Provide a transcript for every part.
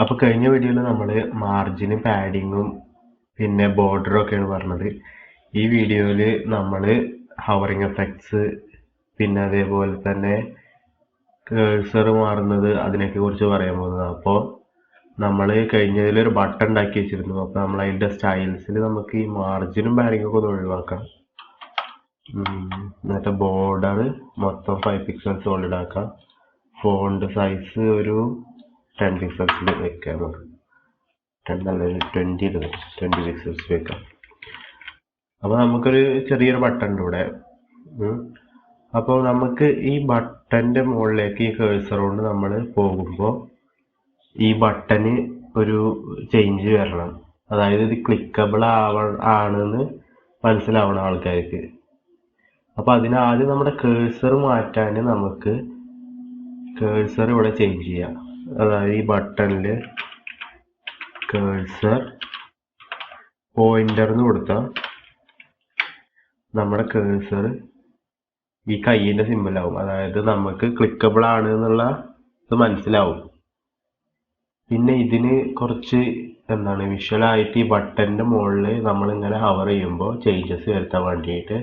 അപ്പോൾ കഴിഞ്ഞ വീഡിയോയിൽ നമ്മൾ മാർജിനും പാഡിങ്ങും പിന്നെ ബോർഡറും ഒക്കെയാണ് പറഞ്ഞത്. ഈ വീഡിയോയിൽ നമ്മൾ ഹവറിങ് എഫക്ട്സ് പിന്നെ അതേപോലെ തന്നെ കേഴ്സർ മാറുന്നത് അതിനെയൊക്കെ കുറിച്ച് പറയാൻ പോകുന്നത്. അപ്പോൾ നമ്മൾ കഴിഞ്ഞതിൽ ഒരു ബട്ടൺ ഉണ്ടാക്കി വെച്ചിരുന്നു. അപ്പോൾ നമ്മൾ അതിൻ്റെ സ്റ്റൈൽസിൽ നമുക്ക് ഈ മാർജിനും പാഡിങ്ങും ഒക്കെ ഒന്ന് ഒഴിവാക്കാം. എന്നിട്ട് ബോർഡർ മൊത്തം 5 പിക്സൽ സോളിഡ് ആക്കാം. ഫോണ്ട് സൈസ് ഒരു 10 പിക്സൽസിൽ വെക്കാം. നമുക്ക് 10 അല്ല 20 പിക്സൽസ് വെക്കാം. അപ്പോൾ നമുക്കൊരു ചെറിയൊരു ബട്ടൺ ഉണ്ട് ഇവിടെ. അപ്പോൾ നമുക്ക് ഈ ബട്ടൻ്റെ മുകളിലേക്ക് ഈ കേഴ്സർ കൊണ്ട് നമ്മൾ പോകുമ്പോൾ ഈ ബട്ടന് ഒരു ചേഞ്ച് വരണം. അതായത് ഇത് ക്ലിക്കബിൾ ആണെന്ന് മനസ്സിലാവണം ആൾക്കാർക്ക്. അപ്പോൾ അതിനാദ്യം നമ്മുടെ കേഴ്സർ മാറ്റാൻ നമുക്ക് കേഴ്സർ ഇവിടെ ചേഞ്ച് ചെയ്യാം. അതായത് ഈ ബട്ടണിൽ കേഴ്സർ പോയിന്റർ എന്ന് കൊടുത്താൽ നമ്മുടെ കേഴ്സർ ഈ കയ്യിൻ്റെ സിമ്പിളാവും. അതായത് നമുക്ക് ക്ലിക്കബിൾ ആണ് എന്നുള്ള ഇത് മനസ്സിലാവും. പിന്നെ ഇതിന് കുറച്ച് വിഷ്വലായിട്ട് ഈ ബട്ടൻ്റെ മുകളിൽ നമ്മളിങ്ങനെ ഹവർ ചെയ്യുമ്പോൾ ചേഞ്ചസ് വരുത്താൻ വേണ്ടിയിട്ട്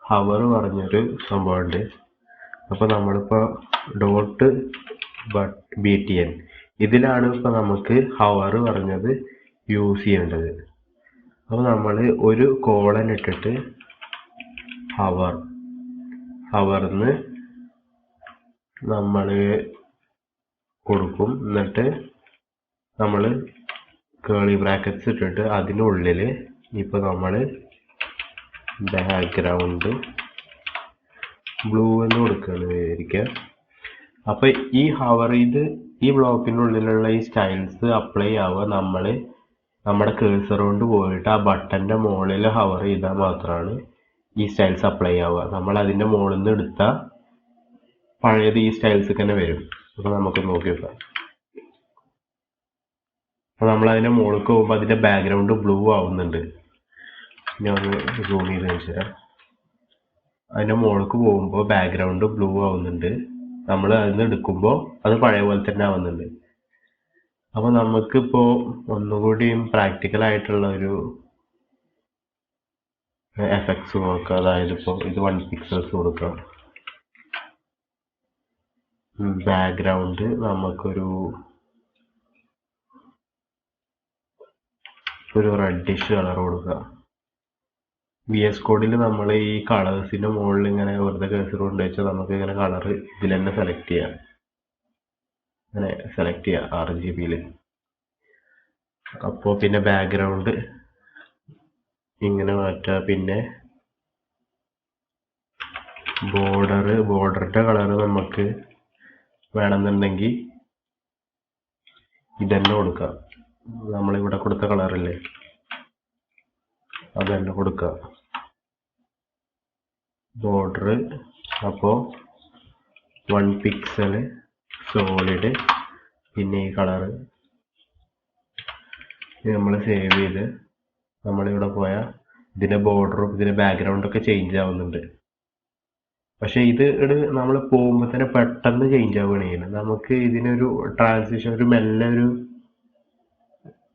ഹവർ പറഞ്ഞൊരു സംഭവമുണ്ട്. അപ്പോൾ നമ്മളിപ്പോൾ .btn ഇതിലാണ് ഇപ്പോൾ നമുക്ക് ഹവർ പറഞ്ഞത് യൂസ് ചെയ്യേണ്ടത്. അപ്പോൾ നമ്മൾ ഒരു കോളൻ ഇട്ടിട്ട് ഹവർന്ന് നമ്മൾ കൊടുക്കും. എന്നിട്ട് നമ്മൾ കേളി ബ്രാക്കറ്റ്സ് ഇട്ടിട്ട് അതിനുള്ളിൽ ഇപ്പോൾ നമ്മൾ ബാക്ക്ഗ്രൗണ്ട് ബ്ലൂ എന്ന് കൊടുക്കുകയാണ് വിചാരിക്കുക. അപ്പോൾ ഈ ഹവർ ഈ ബ്ലോക്കിൻ്റെ ഉള്ളിലുള്ള ഈ സ്റ്റൈൽസ് അപ്ലൈ ആവുക നമ്മുടെ കേഴ്സർ കൊണ്ട് പോയിട്ട് ആ ബട്ടൻ്റെ മുകളിൽ ഹവർ ചെയ്താൽ മാത്രമാണ് ഈ സ്റ്റൈൽസ് അപ്ലൈ ആവുക. നമ്മൾ അതിൻ്റെ മുകളിൽ നിന്ന് എടുത്താൽ പഴയത് ഈ സ്റ്റൈൽസ് തന്നെ വരും. അപ്പോൾ നമുക്ക് നോക്കി വെക്കാം. അപ്പോൾ നമ്മൾ അതിൻ്റെ മുകളിലേക്ക് പോകുമ്പോൾ അതിൻ്റെ ബാക്ക്ഗ്രൗണ്ട് ബ്ലൂ ആവുന്നുണ്ട്. ഞാൻ ഒന്ന് സൂം ചെയ്ത് വെച്ചാൽ അതിൻ്റെ മുകളിലേക്ക് പോകുമ്പോൾ ബാക്ക്ഗ്രൗണ്ട് ബ്ലൂ ആവുന്നുണ്ട്. നമ്മൾ അതിന് എടുക്കുമ്പോൾ അത് പഴയ പോലെ തന്നെ ആവുന്നുണ്ട്. അപ്പോൾ നമുക്കിപ്പോൾ ഒന്നുകൂടിയും പ്രാക്ടിക്കലായിട്ടുള്ള ഒരു എഫക്ട്സ് നോക്കാം. അതായത് ഇപ്പോൾ ഇത് 1 പിക്സൽസ് കൊടുക്കാം. ബാക്ക്ഗ്രൗണ്ട് നമുക്കൊരു റെഡിഷ് കളർ കൊടുക്കുക. VS കോഡിൽ നമ്മൾ ഈ കളേഴ്സിൻ്റെ മുകളിൽ ഇങ്ങനെ വെറുതെ കേഴ്സർ കൊണ്ട് വെച്ചാൽ നമുക്ക് ഇങ്ങനെ കളർ ഇതിൽ തന്നെ സെലക്ട് ചെയ്യാം. അങ്ങനെ സെലക്ട് ചെയ്യാം RGBയിൽ. അപ്പോൾ പിന്നെ ബാക്ക്ഗ്രൗണ്ട് ഇങ്ങനെ മാറ്റുക. പിന്നെ ബോർഡറിൻ്റെ കളർ നമുക്ക് വേണമെന്നുണ്ടെങ്കിൽ ഇതന്നെ കൊടുക്കാം. നമ്മളിവിടെ കൊടുത്ത കളറില്ലേ അത് തന്നെ കൊടുക്കുക. ബോർഡർ അപ്പോൾ 1 പിക്സൽ സോളിഡ്. പിന്നെ ഈ കളറ് നമ്മൾ സേവ് ചെയ്ത് നമ്മളിവിടെ പോയാൽ ഇതിൻ്റെ ബോർഡറും ഇതിൻ്റെ ബാക്ക്ഗ്രൗണ്ടൊക്കെ ചേഞ്ച് ആവുന്നുണ്ട്. പക്ഷേ ഇത് നമ്മൾ പോകുമ്പോൾ തന്നെ പെട്ടെന്ന് ചേഞ്ച് ആവുകയാണ് ചെയ്യുന്നത്. നമുക്ക് ഇതിനൊരു ട്രാൻസിഷൻ ഒരു മെല്ലെ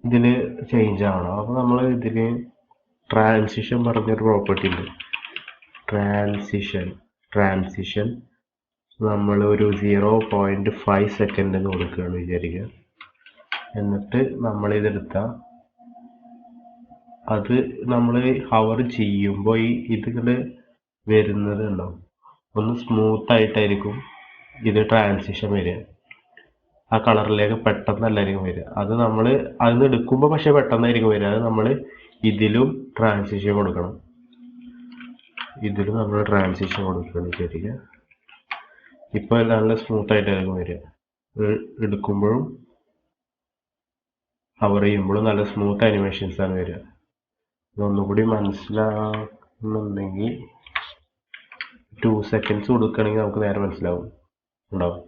ഇതിന് ചേഞ്ച് ആവണം. അപ്പോൾ നമ്മൾ ഇതിന് ട്രാൻസിഷൻ പറഞ്ഞൊരു പ്രോപ്പർട്ടി ഉണ്ട്. ട്രാൻസിഷൻ നമ്മൾ ഒരു 0.5 സെക്കൻഡ് എന്ന് കൊടുക്കുകയാണ് വിചാരിക്കുക. എന്നിട്ട് നമ്മളിതെടുത്താൽ അത് നമ്മൾ ഹവർ ചെയ്യുമ്പോൾ ഇതിങ്ങനെ വരുന്നത് ഉണ്ടാവും. ഒന്ന് സ്മൂത്ത് ആയിട്ടായിരിക്കും ഇത് ട്രാൻസിഷൻ വരിക. ആ കളറിലേക്ക് പെട്ടെന്നല്ലായിരിക്കും വരിക. അത് നമ്മൾ അതിന് എടുക്കുമ്പോൾ പക്ഷെ പെട്ടെന്നായിരിക്കും വരിക. അത് നമ്മൾ ഇതിലും ട്രാൻസിഷൻ കൊടുക്കണം. ഇതിലും നമ്മൾ ട്രാൻസിഷൻ കൊടുക്കുകയാണ് ശരിക്കും. ഇപ്പോൾ നല്ല സ്മൂത്ത് ആയിട്ടായിരിക്കും വരിക. എടുക്കുമ്പോഴും ഹവർ ചെയ്യുമ്പോഴും നല്ല സ്മൂത്ത് അനിമേഷൻസ് ആണ് വരിക. ഇതൊന്നുകൂടി മനസ്സിലാകുന്നുണ്ടെങ്കിൽ 2 സെക്കൻഡ്സ് കൊടുക്കുകയാണെങ്കിൽ നമുക്ക് നേരെ മനസ്സിലാവും. ഉണ്ടാവും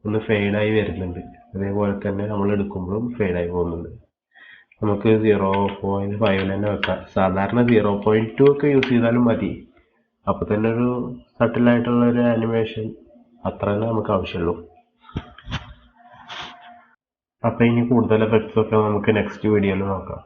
ഒന്ന് ഫെയ്ഡായി വരുന്നുണ്ട്. അതേപോലെ തന്നെ നമ്മൾ എടുക്കുമ്പോഴും ഫെയ്ഡായി പോകുന്നുണ്ട്. നമുക്ക് 0.5 തന്നെ വെക്കാം. സാധാരണ 0.2 ഒക്കെ യൂസ് ചെയ്താലും മതി. അപ്പോൾ തന്നെ ഒരു സട്ടിലായിട്ടുള്ള ഒരു ആനിമേഷൻ അത്ര തന്നെ നമുക്ക് ആവശ്യമുള്ളൂ. അപ്പോൾ ഇനി കൂടുതൽ എഫക്ട്സ് ഒക്കെ നമുക്ക് നെക്സ്റ്റ് വീഡിയോയിൽ നോക്കാം.